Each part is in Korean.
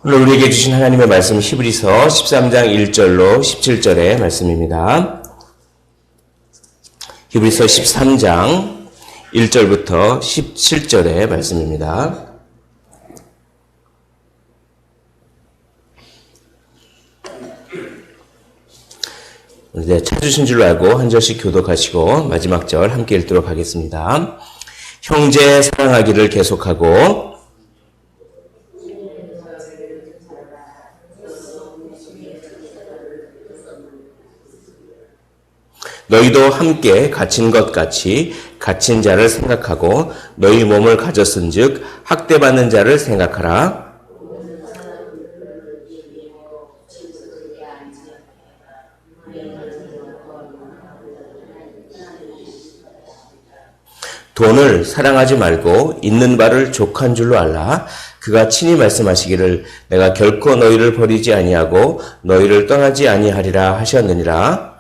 오늘 우리에게 주신 하나님의 말씀 히브리서 13장 1절로 17절의 말씀입니다. 히브리서 13장 1절부터 17절의 말씀입니다. 이제 찾으신 줄 알고 한 절씩 교독하시고 마지막 절 함께 읽도록 하겠습니다. 형제 사랑하기를 계속하고 너희도 함께 갇힌 것 같이 갇힌 자를 생각하고 너희 몸을 가졌은즉 학대받는 자를 생각하라. 돈을 사랑하지 말고 있는 바를 족한 줄로 알라. 그가 친히 말씀하시기를 내가 결코 너희를 버리지 아니하고 너희를 떠나지 아니하리라 하셨느니라.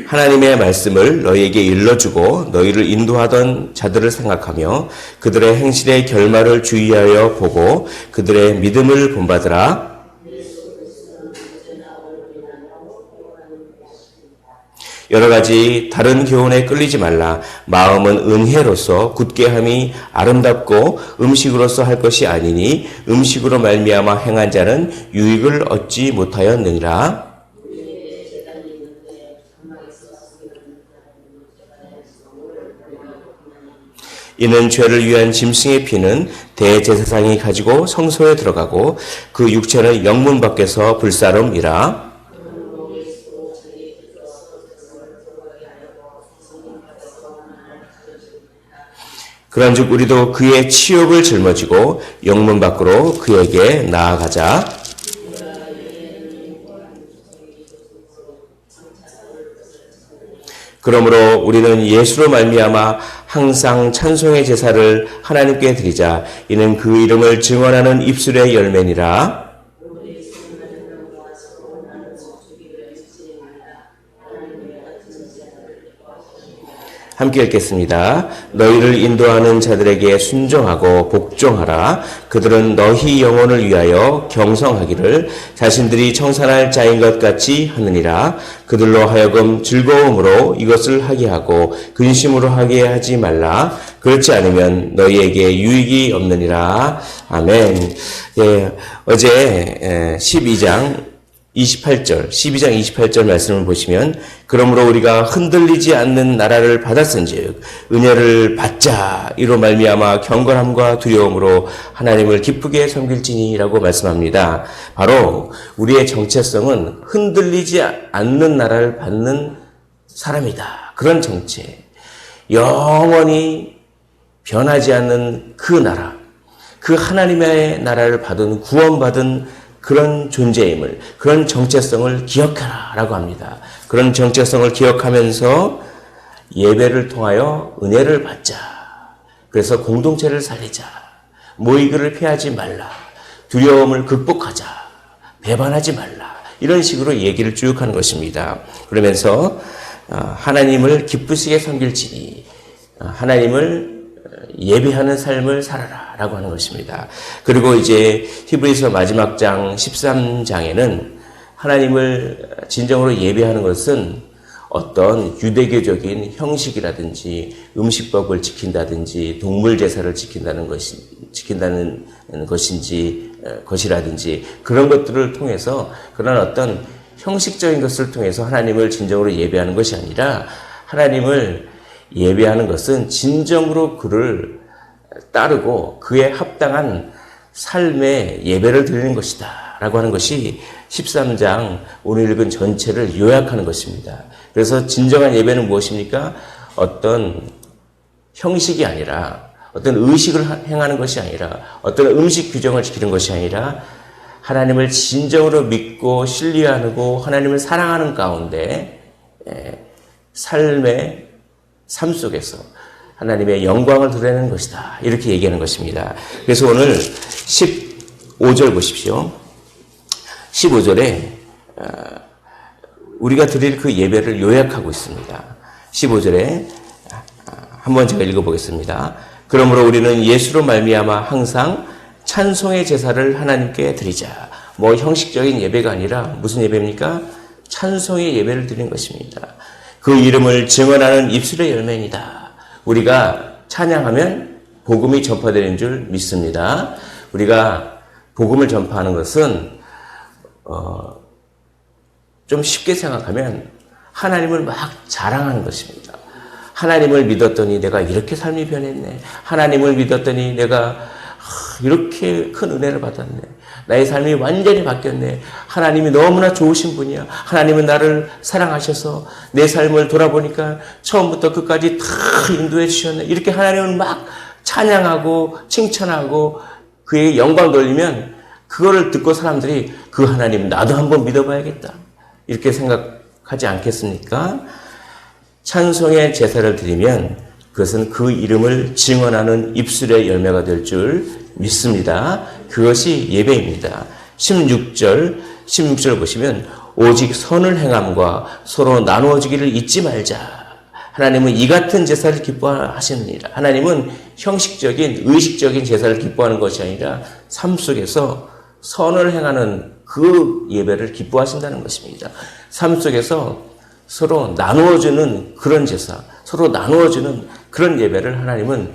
하나님의 말씀을 너희에게 일러주고 너희를 인도하던 자들을 생각하며 그들의 행실의 결말을 주의하여 보고 그들의 믿음을 본받으라. 여러 가지 다른 교훈에 끌리지 말라. 마음은 은혜로서 굳게 함이 아름답고 음식으로서 할 것이 아니니 음식으로 말미암아 행한 자는 유익을 얻지 못하였느니라. 이는 죄를 위한 짐승의 피는 대제사장이 가지고 성소에 들어가고 그 육체는 영문 밖에서 불사름이라. 그런즉 우리도 그의 치욕을 짊어지고 영문 밖으로 그에게 나아가자. 그러므로 우리는 예수로 말미암아 항상 찬송의 제사를 하나님께 드리자. 이는 그 이름을 증언하는 입술의 열매니라. 함께 읽겠습니다. 너희를 인도하는 자들에게 순종하고 복종하라. 그들은 너희 영혼을 위하여 경성하기를 자신들이 청산할 자인 것 같이 하느니라. 그들로 하여금 즐거움으로 이것을 하게 하고 근심으로 하게 하지 말라. 그렇지 않으면 너희에게 유익이 없느니라. 아멘. 예, 어제 12장 28절 말씀을 보시면 그러므로 우리가 흔들리지 않는 나라를 받았은즉 은혜를 받자. 이로 말미암아 경건함과 두려움으로 하나님을 기쁘게 섬길지니라고 말씀합니다. 바로 우리의 정체성은 흔들리지 않는 나라를 받는 사람이다. 그런 정체, 영원히 변하지 않는 그 나라, 그 하나님의 나라를 받은 구원받은 그런 존재임을, 그런 정체성을 기억하라 라고 합니다. 그런 정체성을 기억하면서 예배를 통하여 은혜를 받자. 그래서 공동체를 살리자. 모이기를 피하지 말라. 두려움을 극복하자. 배반하지 말라. 이런 식으로 얘기를 쭉 하는 것입니다. 그러면서 하나님을 기쁘시게 섬길지니 하나님을 예배하는 삶을 살아라 라고 하는 것입니다. 그리고 이제 히브리서 마지막 장 13장에는 하나님을 진정으로 예배하는 것은 어떤 유대교적인 형식이라든지 음식법을 지킨다든지 동물 제사를 지킨다는 것이라든지 그런 것들을 통해서 그런 어떤 형식적인 것을 통해서 하나님을 진정으로 예배하는 것이 아니라 하나님을 예배하는 것은 진정으로 그를 따르고 그에 합당한 삶의 예배를 드리는 것이다 라고 하는 것이 13장 오늘 읽은 전체를 요약하는 것입니다. 그래서 진정한 예배는 무엇입니까? 어떤 형식이 아니라 어떤 의식을 행하는 것이 아니라 어떤 음식 규정을 지키는 것이 아니라 하나님을 진정으로 믿고 신뢰하고 하나님을 사랑하는 가운데 삶 속에서 하나님의 영광을 드러내는 것이다. 이렇게 얘기하는 것입니다. 그래서 오늘 15절 보십시오. 15절에 우리가 드릴 그 예배를 요약하고 있습니다. 15절에 한번 제가 읽어보겠습니다. 그러므로 우리는 예수로 말미암아 항상 찬송의 제사를 하나님께 드리자. 뭐 형식적인 예배가 아니라 무슨 예배입니까? 찬송의 예배를 드리는 것입니다. 그 이름을 증언하는 입술의 열매입니다. 우리가 찬양하면 복음이 전파되는 줄 믿습니다. 우리가 복음을 전파하는 것은 좀 쉽게 생각하면 하나님을 막 자랑하는 것입니다. 하나님을 믿었더니 내가 이렇게 삶이 변했네. 하나님을 믿었더니 내가 이렇게 큰 은혜를 받았네. 나의 삶이 완전히 바뀌었네. 하나님이 너무나 좋으신 분이야. 하나님은 나를 사랑하셔서 내 삶을 돌아보니까 처음부터 끝까지 다 인도해 주셨네. 이렇게 하나님을 막 찬양하고 칭찬하고 그의 영광 돌리면 그거를 듣고 사람들이 그 하나님 나도 한번 믿어봐야겠다. 이렇게 생각하지 않겠습니까? 찬송의 제사를 드리면 그것은 그 이름을 증언하는 입술의 열매가 될 줄 믿습니다. 그것이 예배입니다. 16절 보시면 오직 선을 행함과 서로 나누어지기를 잊지 말자. 하나님은 이 같은 제사를 기뻐하십니다. 하나님은 형식적인 의식적인 제사를 기뻐하는 것이 아니라 삶 속에서 선을 행하는 그 예배를 기뻐하신다는 것입니다. 삶 속에서 서로 나누어주는 그런 제사, 서로 나누어주는 그런 예배를 하나님은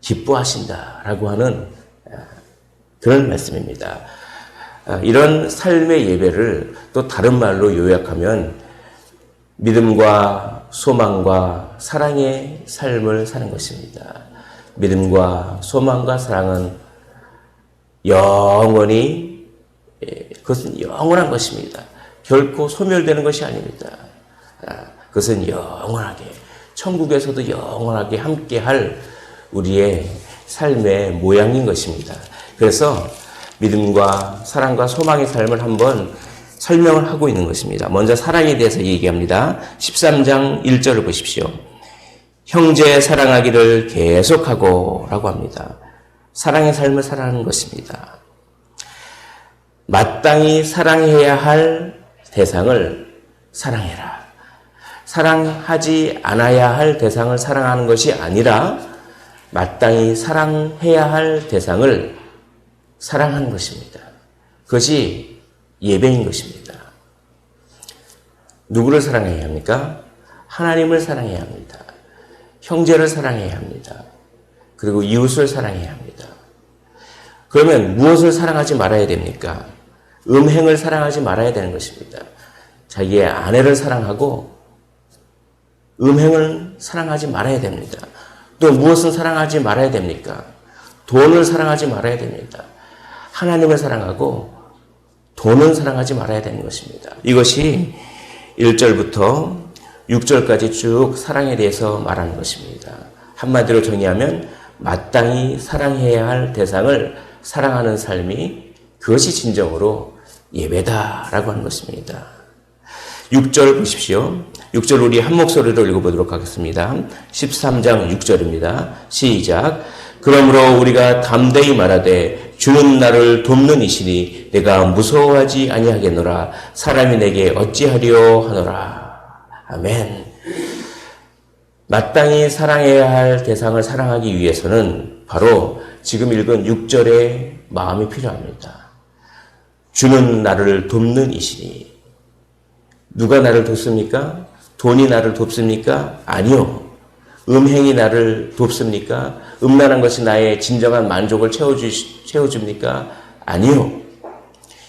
기뻐하신다라고 하는 그런 말씀입니다. 이런 삶의 예배를 또 다른 말로 요약하면 믿음과 소망과 사랑의 삶을 사는 것입니다. 믿음과 소망과 사랑은 영원히, 그것은 영원한 것입니다. 결코 소멸되는 것이 아닙니다. 그것은 영원하게, 천국에서도 영원하게 함께할 우리의 삶의 모양인 것입니다. 그래서 믿음과 사랑과 소망의 삶을 한번 설명을 하고 있는 것입니다. 먼저 사랑에 대해서 얘기합니다. 13장 1절을 보십시오. 형제 사랑하기를 계속하고 라고 합니다. 사랑의 삶을 살아가는 것입니다. 마땅히 사랑해야 할 대상을 사랑해라. 사랑하지 않아야 할 대상을 사랑하는 것이 아니라 마땅히 사랑해야 할 대상을 사랑하는 것입니다. 그것이 예배인 것입니다. 누구를 사랑해야 합니까? 하나님을 사랑해야 합니다. 형제를 사랑해야 합니다. 그리고 이웃을 사랑해야 합니다. 그러면 무엇을 사랑하지 말아야 됩니까? 음행을 사랑하지 말아야 되는 것입니다. 자기의 아내를 사랑하고 음행을 사랑하지 말아야 됩니다. 또 무엇을 사랑하지 말아야 됩니까? 돈을 사랑하지 말아야 됩니다. 하나님을 사랑하고 돈은 사랑하지 말아야 되는 것입니다. 이것이 1절부터 6절까지 쭉 사랑에 대해서 말하는 것입니다. 한마디로 정의하면 마땅히 사랑해야 할 대상을 사랑하는 삶이 그것이 진정으로 예배다라고 하는 것입니다. 6절 보십시오. 6절 우리 한 목소리로 읽어보도록 하겠습니다. 13장 6절입니다. 시작. 그러므로 우리가 담대히 말하되 주는 나를 돕는 이시니 내가 무서워하지 아니하겠노라. 사람이 내게 어찌하리요 하노라. 아멘. 마땅히 사랑해야 할 대상을 사랑하기 위해서는 바로 지금 읽은 6절의 마음이 필요합니다. 주는 나를 돕는 이시니. 누가 나를 돕습니까? 돈이 나를 돕습니까? 아니요. 음행이 나를 돕습니까? 음란한 것이 나의 진정한 만족을 채워줍니까? 아니요.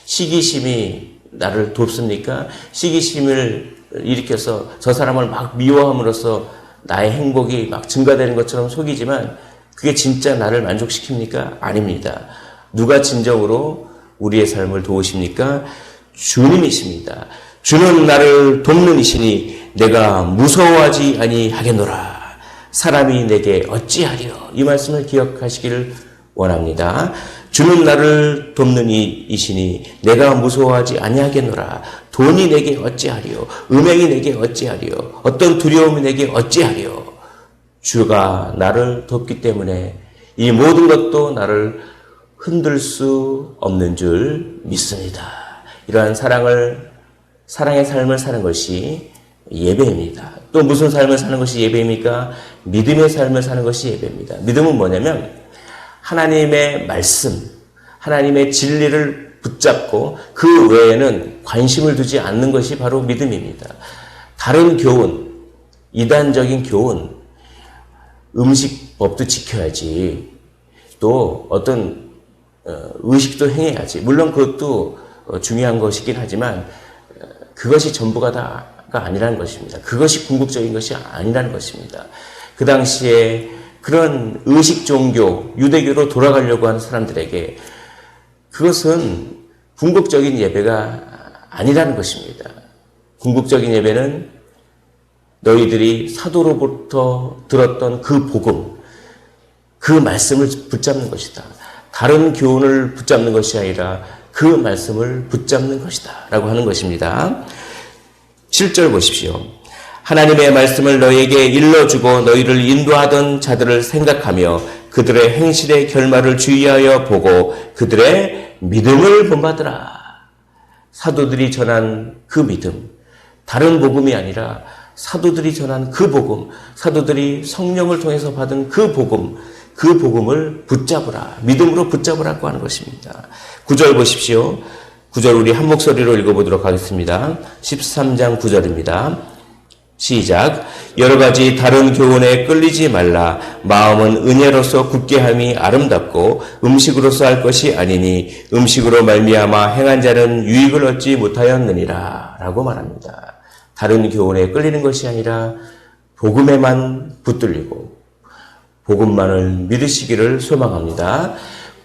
시기심이 나를 돕습니까? 시기심을 일으켜서 저 사람을 막 미워함으로써 나의 행복이 막 증가되는 것처럼 속이지만 그게 진짜 나를 만족시킵니까? 아닙니다. 누가 진정으로 우리의 삶을 도우십니까? 주님이십니다. 주는 나를 돕는 이시니 내가 무서워하지 아니하겠노라. 사람이 내게 어찌하리요. 이 말씀을 기억하시기를 원합니다. 주는 나를 돕는 이시니 내가 무서워하지 아니하겠노라. 돈이 내게 어찌하리요. 음행이 내게 어찌하리요. 어떤 두려움이 내게 어찌하리요. 주가 나를 돕기 때문에 이 모든 것도 나를 흔들 수 없는 줄 믿습니다. 이러한 사랑을 사랑의 삶을 사는 것이 예배입니다. 또 무슨 삶을 사는 것이 예배입니까? 믿음의 삶을 사는 것이 예배입니다. 믿음은 뭐냐면 하나님의 말씀, 하나님의 진리를 붙잡고 그 외에는 관심을 두지 않는 것이 바로 믿음입니다. 다른 교훈, 이단적인 교훈, 음식법도 지켜야지, 또 어떤 의식도 행해야지. 물론 그것도 중요한 것이긴 하지만 그것이 전부가 다가 아니라는 것입니다. 그것이 궁극적인 것이 아니라는 것입니다. 그 당시에 그런 의식 종교, 유대교로 돌아가려고 하는 사람들에게 그것은 궁극적인 예배가 아니라는 것입니다. 궁극적인 예배는 너희들이 사도로부터 들었던 그 복음, 그 말씀을 붙잡는 것이다. 다른 교훈을 붙잡는 것이 아니라 그 말씀을 붙잡는 것이다 라고 하는 것입니다. 7절 보십시오. 하나님의 말씀을 너희에게 일러주고 너희를 인도하던 자들을 생각하며 그들의 행실의 결말을 주의하여 보고 그들의 믿음을 본받으라. 사도들이 전한 그 믿음, 다른 복음이 아니라 사도들이 전한 그 복음, 사도들이 성령을 통해서 받은 그 복음을 붙잡으라. 믿음으로 붙잡으라고 하는 것입니다. 9절 보십시오. 9절 우리 한 목소리로 읽어보도록 하겠습니다. 13장 9절입니다. 시작. 여러 가지 다른 교훈에 끌리지 말라. 마음은 은혜로서 굳게 함이 아름답고 음식으로서 할 것이 아니니 음식으로 말미암아 행한 자는 유익을 얻지 못하였느니라 라고 말합니다. 다른 교훈에 끌리는 것이 아니라 복음에만 붙들리고 복음만을 믿으시기를 소망합니다.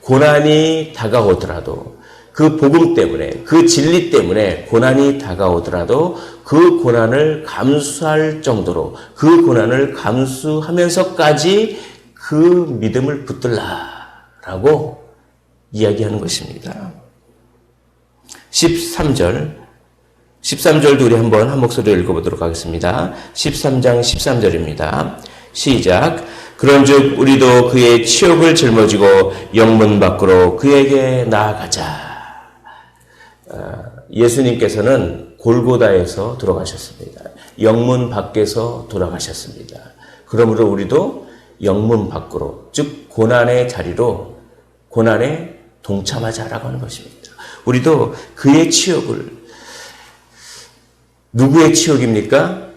고난이 다가오더라도 그 복음 때문에, 그 진리 때문에 고난이 다가오더라도 그 고난을 감수할 정도로, 그 고난을 감수하면서까지 그 믿음을 붙들라라고 이야기하는 것입니다. 13절도 우리 한번 한 목소리로 읽어보도록 하겠습니다. 13장 13절입니다. 시작. 그런즉 우리도 그의 치욕을 짊어지고 영문 밖으로 그에게 나아가자. 예수님께서는 골고다에서 돌아가셨습니다. 영문 밖에서 돌아가셨습니다. 그러므로 우리도 영문 밖으로, 즉 고난의 자리로 고난에 동참하자라고 하는 것입니다. 우리도 그의 치욕을, 누구의 치욕입니까?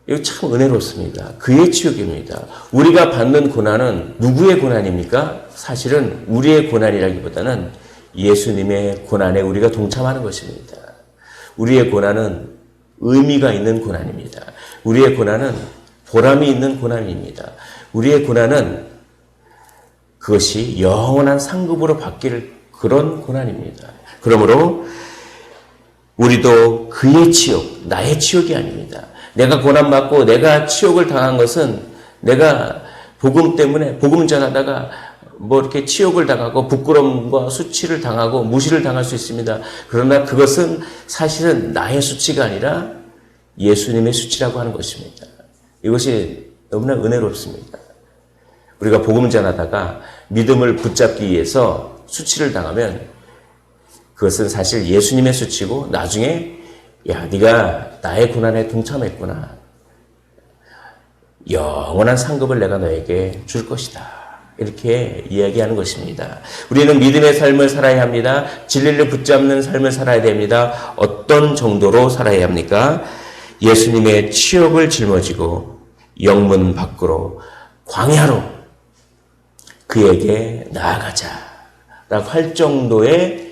이거 참 은혜롭습니다. 그의 치욕입니다. 우리가 받는 고난은 누구의 고난입니까? 사실은 우리의 고난이라기보다는 예수님의 고난에 우리가 동참하는 것입니다. 우리의 고난은 의미가 있는 고난입니다. 우리의 고난은 보람이 있는 고난입니다. 우리의 고난은 그것이 영원한 상급으로 바뀔 그런 고난입니다. 그러므로 우리도 그의 치욕, 나의 치욕이 아닙니다. 내가 고난받고 내가 치욕을 당한 것은 내가 복음 때문에 복음 전하다가 이렇게 치욕을 당하고 부끄러움과 수치를 당하고 무시를 당할 수 있습니다. 그러나 그것은 사실은 나의 수치가 아니라 예수님의 수치라고 하는 것입니다. 이것이 너무나 은혜롭습니다. 우리가 복음 전하다가 믿음을 붙잡기 위해서 수치를 당하면 그것은 사실 예수님의 수치고 나중에 야, 네가 나의 고난에 동참했구나. 영원한 상급을 내가 너에게 줄 것이다. 이렇게 이야기하는 것입니다. 우리는 믿음의 삶을 살아야 합니다. 진리를 붙잡는 삶을 살아야 됩니다. 어떤 정도로 살아야 합니까? 예수님의 치욕을 짊어지고 영문 밖으로 광야로 그에게 나아가자 라고 할 정도의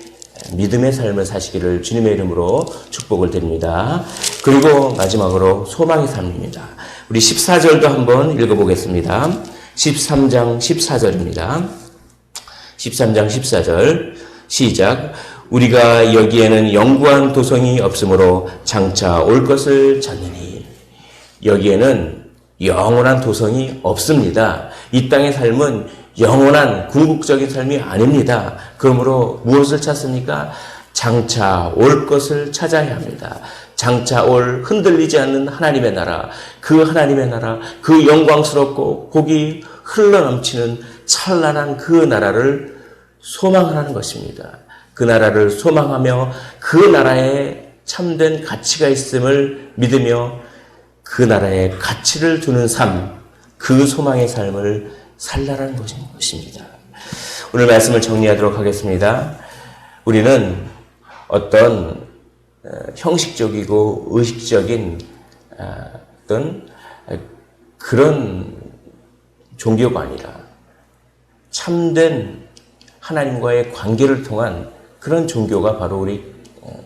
믿음의 삶을 사시기를 주님의 이름으로 축복을 드립니다. 그리고 마지막으로 소망의 삶입니다. 우리 14절도 한번 읽어보겠습니다. 13장 14절입니다. 13장 14절 시작. 우리가 여기에는 영구한 도성이 없으므로 장차 올 것을 찾느니. 여기에는 영원한 도성이 없습니다. 이 땅의 삶은 영원한 궁극적인 삶이 아닙니다. 그러므로 무엇을 찾습니까? 장차 올 것을 찾아야 합니다. 장차 올 흔들리지 않는 하나님의 나라, 그 하나님의 나라, 그 영광스럽고 복이 흘러넘치는 찬란한 그 나라를 소망하는 것입니다. 그 나라를 소망하며 그 나라의 참된 가치가 있음을 믿으며 그 나라에 가치를 두는 삶, 그 소망의 삶을 살라는 것입니다. 오늘 말씀을 정리하도록 하겠습니다. 우리는 어떤 형식적이고 의식적인 어떤 그런 종교가 아니라 참된 하나님과의 관계를 통한 그런 종교가 바로 우리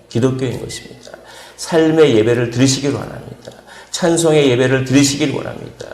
기독교인 것입니다. 삶의 예배를 드리시길 원합니다. 찬송의 예배를 드리시길 원합니다.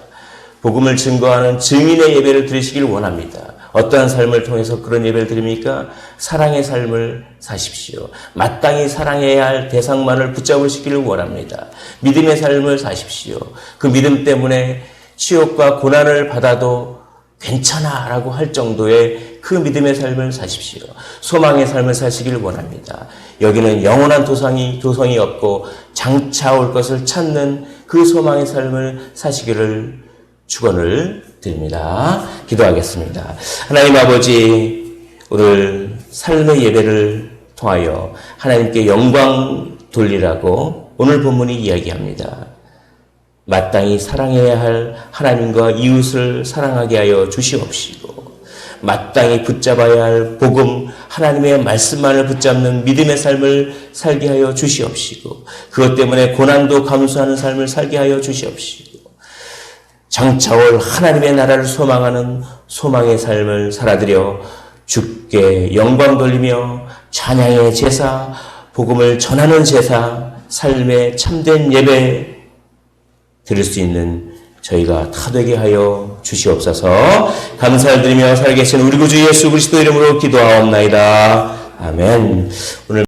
복음을 증거하는 증인의 예배를 드리시길 원합니다. 어떠한 삶을 통해서 그런 예배를 드립니까? 사랑의 삶을 사십시오. 마땅히 사랑해야 할 대상만을 붙잡으시기를 원합니다. 믿음의 삶을 사십시오. 그 믿음 때문에 치욕과 고난을 받아도 괜찮아 라고 할 정도의 그 믿음의 삶을 사십시오. 소망의 삶을 사시길 원합니다. 여기는 영원한 도성이 없고 장차 올 것을 찾는 그 소망의 삶을 사시기를 축원을 드립니다. 기도하겠습니다. 하나님 아버지, 오늘 삶의 예배를 통하여 하나님께 영광 돌리라고 오늘 본문이 이야기합니다. 마땅히 사랑해야 할 하나님과 이웃을 사랑하게 하여 주시옵시고, 마땅히 붙잡아야 할 복음, 하나님의 말씀만을 붙잡는 믿음의 삶을 살게 하여 주시옵시고, 그것 때문에 고난도 감수하는 삶을 살게 하여 주시옵시고, 장차 올 하나님의 나라를 소망하는 소망의 삶을 살아드려 주께 영광 돌리며 찬양의 제사, 복음을 전하는 제사, 삶의 참된 예배 드릴 수 있는 저희가 다 되게 하여 주시옵소서. 감사를 드리며 살아계신 우리 구주 예수 그리스도 이름으로 기도하옵나이다. 아멘. 오늘